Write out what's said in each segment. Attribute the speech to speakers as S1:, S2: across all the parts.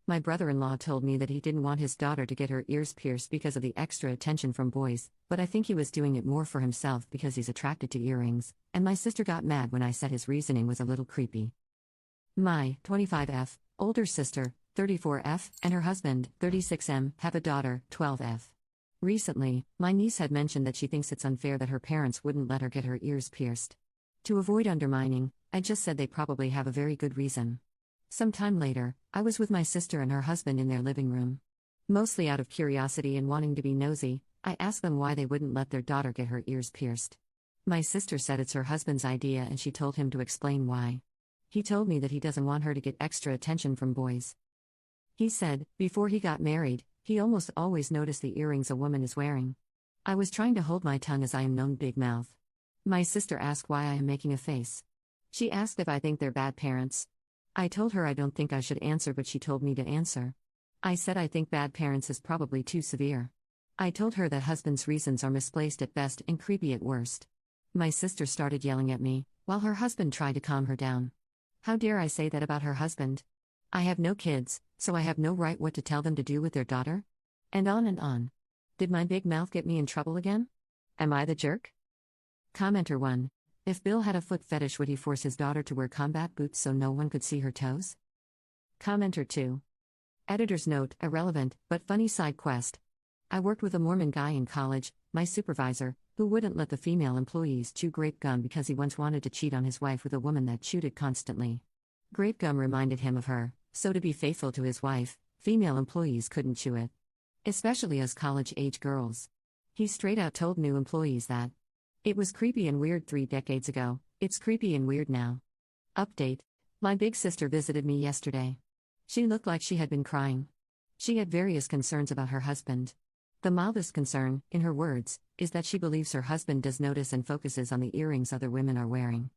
S1: My brother-in-law told me that he didn't want his daughter to get her ears pierced because of the extra attention from boys, but I think he was doing it more for himself because he's attracted to earrings, and my sister got mad when I said his reasoning was a little creepy. My 25F, older sister, 34F, and her husband, 36M, have a daughter, 12F. Recently, my niece had mentioned that she thinks it's unfair that her parents wouldn't let her get her ears pierced. To avoid undermining, I just said they probably have a very good reason. Some time later, I was with my sister and her husband in their living room. Mostly out of curiosity and wanting to be nosy, I asked them why they wouldn't let their daughter get her ears pierced. My sister said it's her husband's idea and she told him to explain why. He told me that he doesn't want her to get extra attention from boys. He said, before he got married, he almost always noticed the earrings a woman is wearing. I was trying to hold my tongue as I am known big mouth. My sister asked why I am making a face. She asked if I think they're bad parents. I told her I don't think I should answer, but she told me to answer. I said I think bad parents is probably too severe. I told her that husband's reasons are misplaced at best and creepy at worst. My sister started yelling at me, while her husband tried to calm her down. How dare I say that about her husband? I have no kids, so I have no right what to tell them to do with their daughter? And on and on. Did my big mouth get me in trouble again? Am I the jerk? Commenter 1. If Bill had a foot fetish, would he force his daughter to wear combat boots so no one could see her toes? Commenter 2. Editor's note, irrelevant, but funny side quest. I worked with a Mormon guy in college, my supervisor, who wouldn't let the female employees chew grape gum because he once wanted to cheat on his wife with a woman that chewed it constantly. Grape gum reminded him of her, so to be faithful to his wife, female employees couldn't chew it. Especially as college-age girls. He straight out told new employees that. It was creepy and weird 3 decades ago, it's creepy and weird now. Update. My big sister visited me yesterday. She looked like she had been crying. She had various concerns about her husband. The mildest concern, in her words, is that she believes her husband does notice and focuses on the earrings other women are wearing.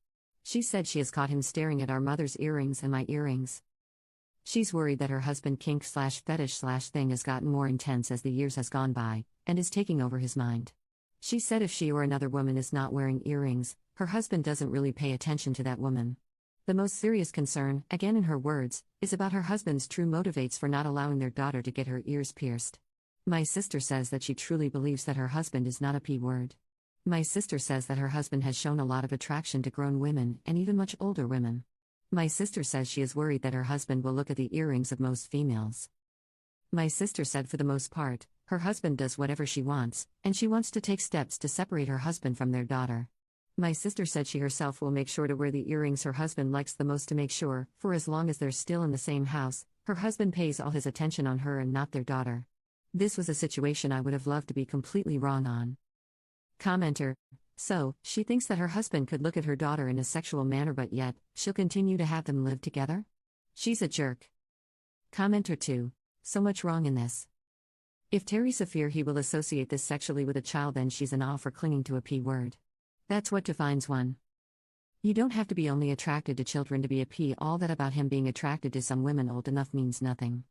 S1: She said she has caught him staring at our mother's earrings and my earrings. She's worried that her husband kink/fetish/thing has gotten more intense as the years has gone by, and is taking over his mind. She said if she or another woman is not wearing earrings, her husband doesn't really pay attention to that woman. The most serious concern, again in her words, is about her husband's true motivates for not allowing their daughter to get her ears pierced. My sister says that she truly believes that her husband is not a P-word. My sister says that her husband has shown a lot of attraction to grown women and even much older women. My sister says she is worried that her husband will look at the earrings of most females. My sister said for the most part, her husband does whatever she wants, and she wants to take steps to separate her husband from their daughter. My sister said she herself will make sure to wear the earrings her husband likes the most to make sure, for as long as they're still in the same house, her husband pays all his attention on her and not their daughter. This was a situation I would have loved to be completely wrong on. Commenter. So, she thinks that her husband could look at her daughter in a sexual manner, but yet, she'll continue to have them live together? She's a jerk. Commenter 2. So much wrong in this. If Teresa fear he will associate this sexually with a child, then she's an off for clinging to a P word. That's what defines one. You don't have to be only attracted to children to be a P. All that about him being attracted to some women old enough means nothing.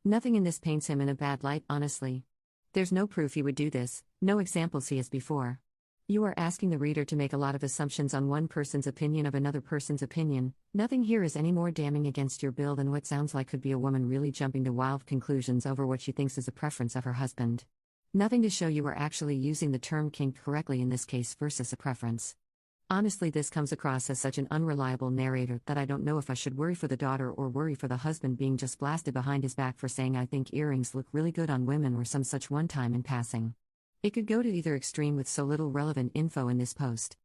S1: Nothing in this paints him in a bad light, honestly. There's no proof he would do this, no examples he has before. You are asking the reader to make a lot of assumptions on one person's opinion of another person's opinion. Nothing here is any more damning against your bill than what sounds like could be a woman really jumping to wild conclusions over what she thinks is a preference of her husband. Nothing to show you are actually using the term kink correctly in this case versus a preference. Honestly, this comes across as such an unreliable narrator that I don't know if I should worry for the daughter or worry for the husband being just blasted behind his back for saying I think earrings look really good on women or some such one time in passing. It could go to either extreme with so little relevant info in this post.